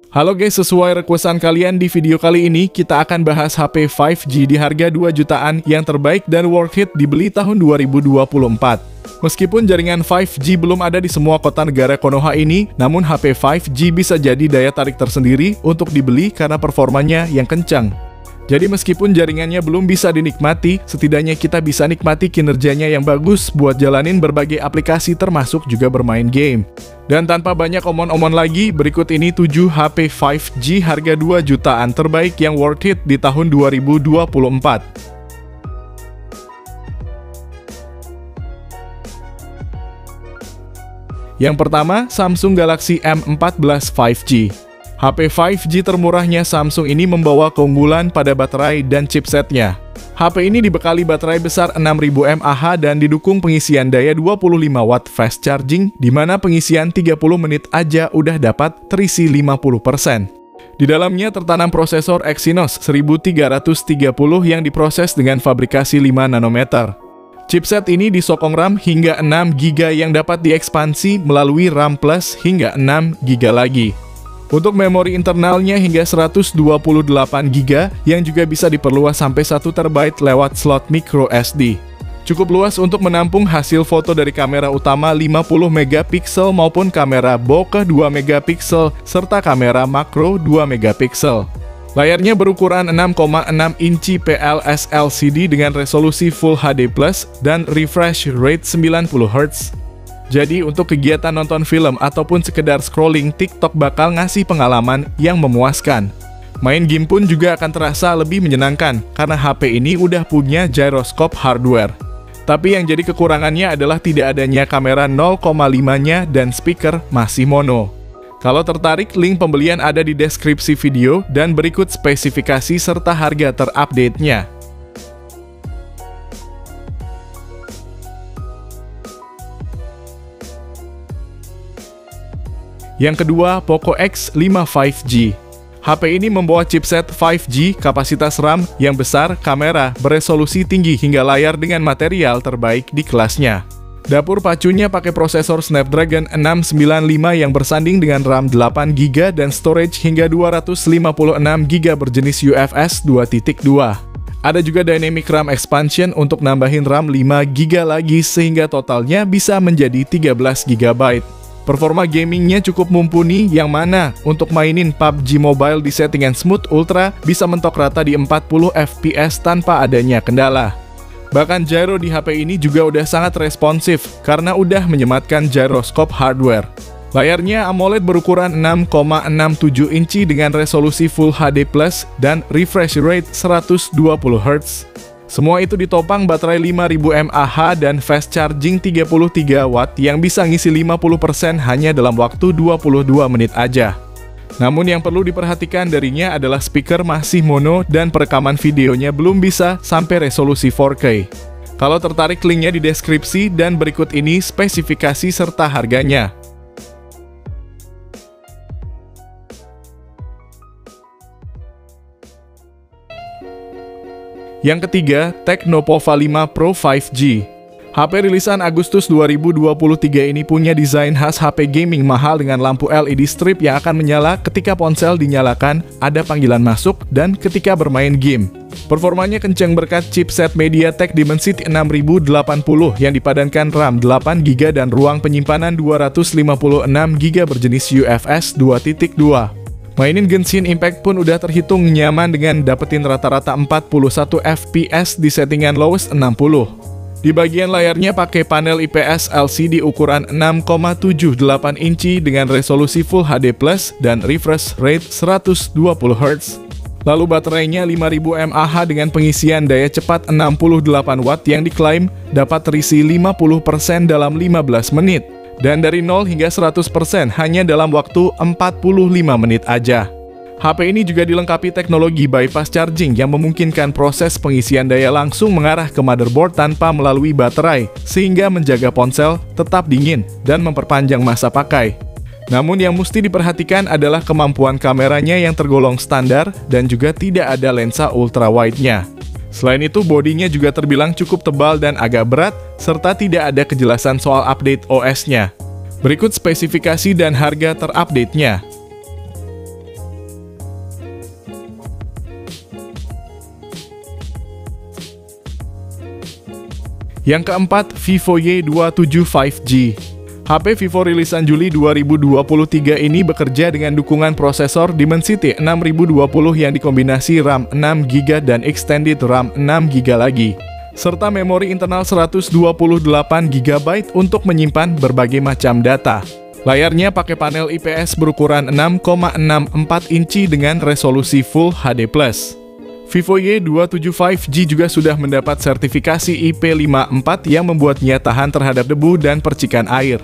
Halo guys, sesuai requestan kalian di video kali ini, kita akan bahas HP 5G di harga 2 jutaan yang terbaik dan worth it dibeli tahun 2024. Meskipun jaringan 5G belum ada di semua kota negara Konoha ini, namun HP 5G bisa jadi daya tarik tersendiri untuk dibeli karena performanya yang kencang. Jadi meskipun jaringannya belum bisa dinikmati, setidaknya kita bisa nikmati kinerjanya yang bagus buat jalanin berbagai aplikasi termasuk juga bermain game. Dan tanpa banyak omon-omon lagi, berikut ini 7 HP 5G harga 2 jutaan terbaik yang worth it di tahun 2024. Yang pertama, Samsung Galaxy M14 5G. HP 5G termurahnya Samsung ini membawa keunggulan pada baterai dan chipsetnya. HP ini dibekali baterai besar 6000 mAh dan didukung pengisian daya 25 watt fast charging, di mana pengisian 30 menit aja udah dapat terisi 50%. Di dalamnya tertanam prosesor Exynos 1330 yang diproses dengan fabrikasi 5 nanometer. Chipset ini disokong RAM hingga 6 GB yang dapat diekspansi melalui RAM Plus hingga 6 GB lagi. Untuk memori internalnya hingga 128 GB yang juga bisa diperluas sampai 1 TB lewat slot micro SD. Cukup luas untuk menampung hasil foto dari kamera utama 50 MP maupun kamera bokeh 2 MP serta kamera makro 2 MP. Layarnya berukuran 6,6 inci PLS LCD dengan resolusi Full HD+ dan refresh rate 90 Hz. Jadi untuk kegiatan nonton film ataupun sekedar scrolling TikTok bakal ngasih pengalaman yang memuaskan. Main game pun juga akan terasa lebih menyenangkan karena HP ini udah punya gyroscope hardware. Tapi yang jadi kekurangannya adalah tidak adanya kamera 0,5-nya dan speaker masih mono. Kalau tertarik, link pembelian ada di deskripsi video dan berikut spesifikasi serta harga terupdate-nya. Yang kedua, Poco X5 5G. HP ini membawa chipset 5G, kapasitas RAM yang besar, kamera beresolusi tinggi hingga layar dengan material terbaik di kelasnya. Dapur pacunya pakai prosesor Snapdragon 695 yang bersanding dengan RAM 8GB dan storage hingga 256GB berjenis UFS 2.2. Ada juga Dynamic RAM Expansion untuk nambahin RAM 5GB lagi sehingga totalnya bisa menjadi 13GB. Performa gamingnya cukup mumpuni yang mana untuk mainin PUBG Mobile di settingan Smooth Ultra bisa mentok rata di 40 FPS tanpa adanya kendala. Bahkan gyro di HP ini juga udah sangat responsif karena udah menyematkan gyroscope hardware. Layarnya AMOLED berukuran 6,67 inci dengan resolusi Full HD+ dan refresh rate 120 Hz. Semua itu ditopang baterai 5000 mAh dan fast charging 33 watt yang bisa ngisi 50% hanya dalam waktu 22 menit aja. Namun yang perlu diperhatikan darinya adalah speaker masih mono dan perekaman videonya belum bisa sampai resolusi 4K. Kalau tertarik, linknya di deskripsi dan berikut ini spesifikasi serta harganya. Yang ketiga, Tecno Pova 5 Pro 5G. HP rilisan Agustus 2023 ini punya desain khas HP gaming mahal dengan lampu LED strip yang akan menyala ketika ponsel dinyalakan, ada panggilan masuk, dan ketika bermain game. Performanya kencang berkat chipset MediaTek Dimensity 6080 yang dipadankan RAM 8GB dan ruang penyimpanan 256GB berjenis UFS 2.2. Mainin Genshin Impact pun udah terhitung nyaman dengan dapetin rata-rata 41 FPS di settingan lowest 60. Di bagian layarnya pakai panel IPS LCD ukuran 6,78 inci dengan resolusi Full HD+ dan refresh rate 120 Hz. Lalu baterainya 5000 mAh dengan pengisian daya cepat 68 watt yang diklaim dapat terisi 50% dalam 15 menit. Dan dari 0 hingga 100% hanya dalam waktu 45 menit aja. HP ini juga dilengkapi teknologi bypass charging yang memungkinkan proses pengisian daya langsung mengarah ke motherboard tanpa melalui baterai, sehingga menjaga ponsel tetap dingin dan memperpanjang masa pakai. Namun yang mesti diperhatikan adalah kemampuan kameranya yang tergolong standar dan juga tidak ada lensa ultra wide-nya. Selain itu, bodinya juga terbilang cukup tebal dan agak berat, serta tidak ada kejelasan soal update OS-nya. Berikut spesifikasi dan harga terupdate-nya. Yang keempat, Vivo Y27 5G. HP Vivo rilisan Juli 2023 ini bekerja dengan dukungan prosesor Dimensity 6020 yang dikombinasi RAM 6GB dan Extended RAM 6GB lagi, serta memori internal 128GB untuk menyimpan berbagai macam data. Layarnya pakai panel IPS berukuran 6,64 inci dengan resolusi Full HD+. Vivo Y27 5G juga sudah mendapat sertifikasi IP54 yang membuatnya tahan terhadap debu dan percikan air.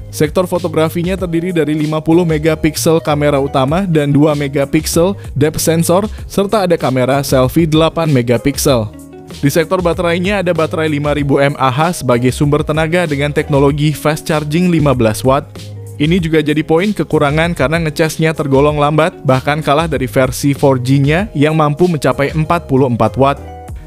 Sektor fotografinya terdiri dari 50 megapiksel kamera utama dan 2 megapiksel depth sensor, serta ada kamera selfie 8 megapiksel. Di sektor baterainya ada baterai 5000 mAh sebagai sumber tenaga dengan teknologi fast charging 15 watt. Ini juga jadi poin kekurangan karena ngecasnya tergolong lambat, bahkan kalah dari versi 4G-nya yang mampu mencapai 44 watt.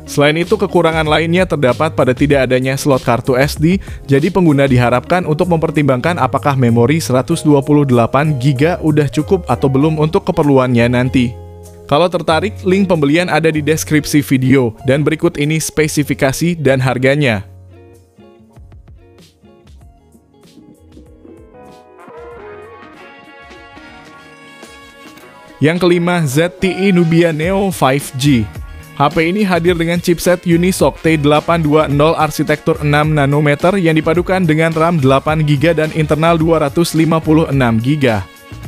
Selain itu, kekurangan lainnya terdapat pada tidak adanya slot kartu SD, jadi pengguna diharapkan untuk mempertimbangkan apakah memori 128GB udah cukup atau belum untuk keperluannya nanti. Kalau tertarik, link pembelian ada di deskripsi video, dan berikut ini spesifikasi dan harganya. Yang kelima, ZTE Nubia Neo 5G. HP ini hadir dengan chipset Unisoc T820 arsitektur 6 nanometer yang dipadukan dengan RAM 8GB dan internal 256GB.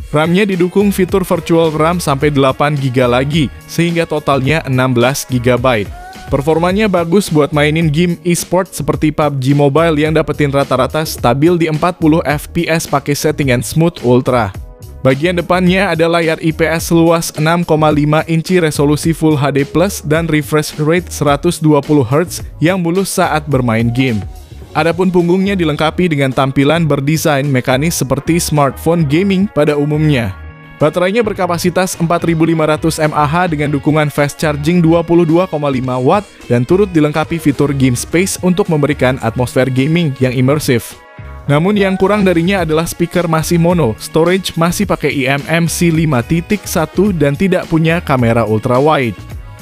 RAM-nya didukung fitur virtual RAM sampai 8GB lagi, sehingga totalnya 16GB. Performanya bagus buat mainin game e-sport seperti PUBG Mobile yang dapetin rata-rata stabil di 40 FPS pakai settingan Smooth Ultra. Bagian depannya ada layar IPS seluas 6,5 inci resolusi Full HD+, dan refresh rate 120Hz yang mulus saat bermain game. Adapun punggungnya dilengkapi dengan tampilan berdesain mekanis seperti smartphone gaming pada umumnya. Baterainya berkapasitas 4500 mAh dengan dukungan fast charging 22,5 watt dan turut dilengkapi fitur game space untuk memberikan atmosfer gaming yang imersif. Namun yang kurang darinya adalah speaker masih mono, storage masih pakai eMMC 5.1 dan tidak punya kamera ultrawide.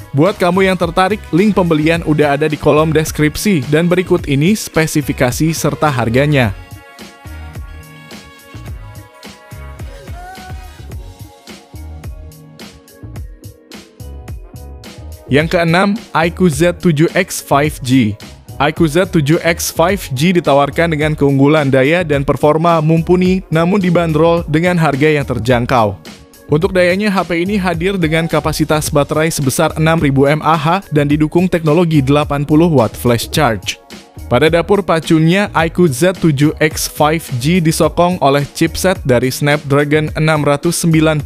Buat kamu yang tertarik, link pembelian udah ada di kolom deskripsi, dan berikut ini spesifikasi serta harganya. Yang keenam, iQOO Z7X 5G. iQOO Z7X 5G ditawarkan dengan keunggulan daya dan performa mumpuni, namun dibanderol dengan harga yang terjangkau. Untuk dayanya, HP ini hadir dengan kapasitas baterai sebesar 6000 mAh dan didukung teknologi 80 watt flash charge. Pada dapur pacunya, iQOO Z7X 5G disokong oleh chipset dari Snapdragon 695.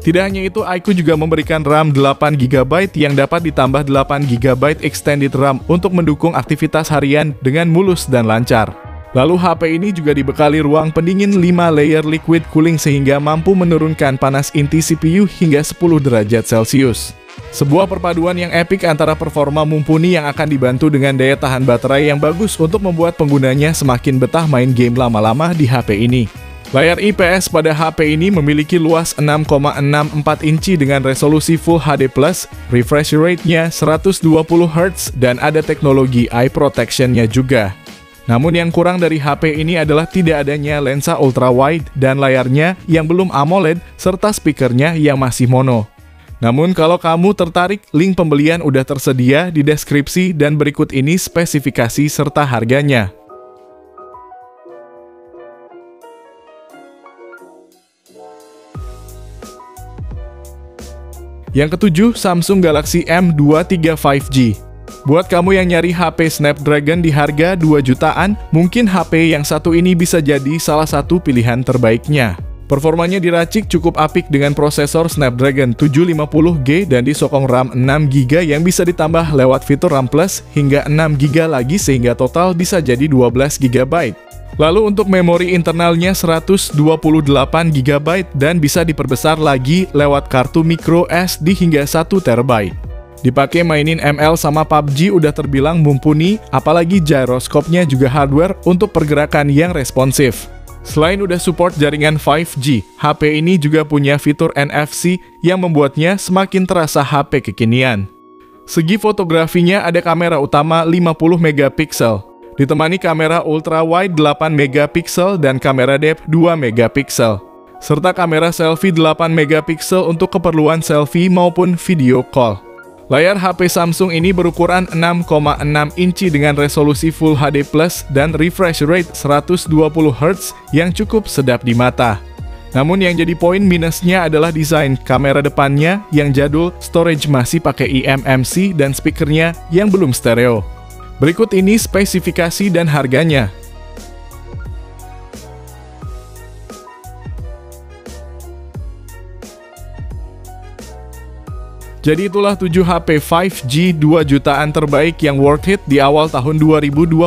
Tidak hanya itu, iQOO juga memberikan RAM 8GB yang dapat ditambah 8GB extended RAM untuk mendukung aktivitas harian dengan mulus dan lancar. Lalu HP ini juga dibekali ruang pendingin 5 layer liquid cooling sehingga mampu menurunkan panas inti CPU hingga 10 derajat Celcius. Sebuah perpaduan yang epik antara performa mumpuni yang akan dibantu dengan daya tahan baterai yang bagus untuk membuat penggunanya semakin betah main game lama-lama di HP ini. Layar IPS pada HP ini memiliki luas 6,64 inci dengan resolusi Full HD+, refresh rate-nya 120Hz, dan ada teknologi eye protection-nya juga. Namun yang kurang dari HP ini adalah tidak adanya lensa ultrawide dan layarnya yang belum AMOLED serta speakernya yang masih mono. Namun kalau kamu tertarik, link pembelian udah tersedia di deskripsi dan berikut ini spesifikasi serta harganya. Yang ketujuh, Samsung Galaxy M23 5G. Buat kamu yang nyari HP Snapdragon di harga 2 jutaan, mungkin HP yang satu ini bisa jadi salah satu pilihan terbaiknya. Performanya diracik cukup apik dengan prosesor Snapdragon 750G dan disokong RAM 6GB yang bisa ditambah lewat fitur RAM Plus hingga 6GB lagi sehingga total bisa jadi 12GB. Lalu untuk memori internalnya 128GB dan bisa diperbesar lagi lewat kartu micro SD hingga 1TB. Dipakai mainin ML sama PUBG udah terbilang mumpuni, apalagi gyroskopnya juga hardware untuk pergerakan yang responsif. Selain udah support jaringan 5G, HP ini juga punya fitur NFC yang membuatnya semakin terasa HP kekinian. Segi fotografinya ada kamera utama 50 megapiksel, ditemani kamera ultra wide 8 megapiksel dan kamera depth 2 megapiksel, serta kamera selfie 8 megapiksel untuk keperluan selfie maupun video call. Layar HP Samsung ini berukuran 6,6 inci dengan resolusi Full HD Plus dan refresh rate 120 Hz yang cukup sedap di mata. Namun yang jadi poin minusnya adalah desain kamera depannya yang jadul, storage masih pakai eMMC dan speakernya yang belum stereo. Berikut ini spesifikasi dan harganya. Jadi itulah 7 HP 5G 2 jutaan terbaik yang worth it di awal tahun 2024.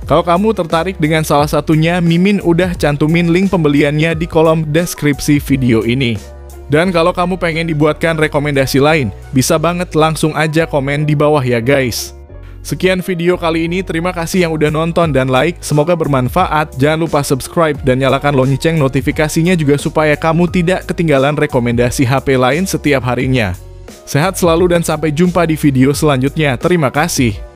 Kalau kamu tertarik dengan salah satunya, Mimin udah cantumin link pembeliannya di kolom deskripsi video ini. Dan kalau kamu pengen dibuatkan rekomendasi lain, bisa banget langsung aja komen di bawah ya guys. Sekian video kali ini, terima kasih yang udah nonton dan like, semoga bermanfaat. Jangan lupa subscribe dan nyalakan lonceng notifikasinya juga supaya kamu tidak ketinggalan rekomendasi HP lain setiap harinya. Sehat selalu dan sampai jumpa di video selanjutnya. Terima kasih.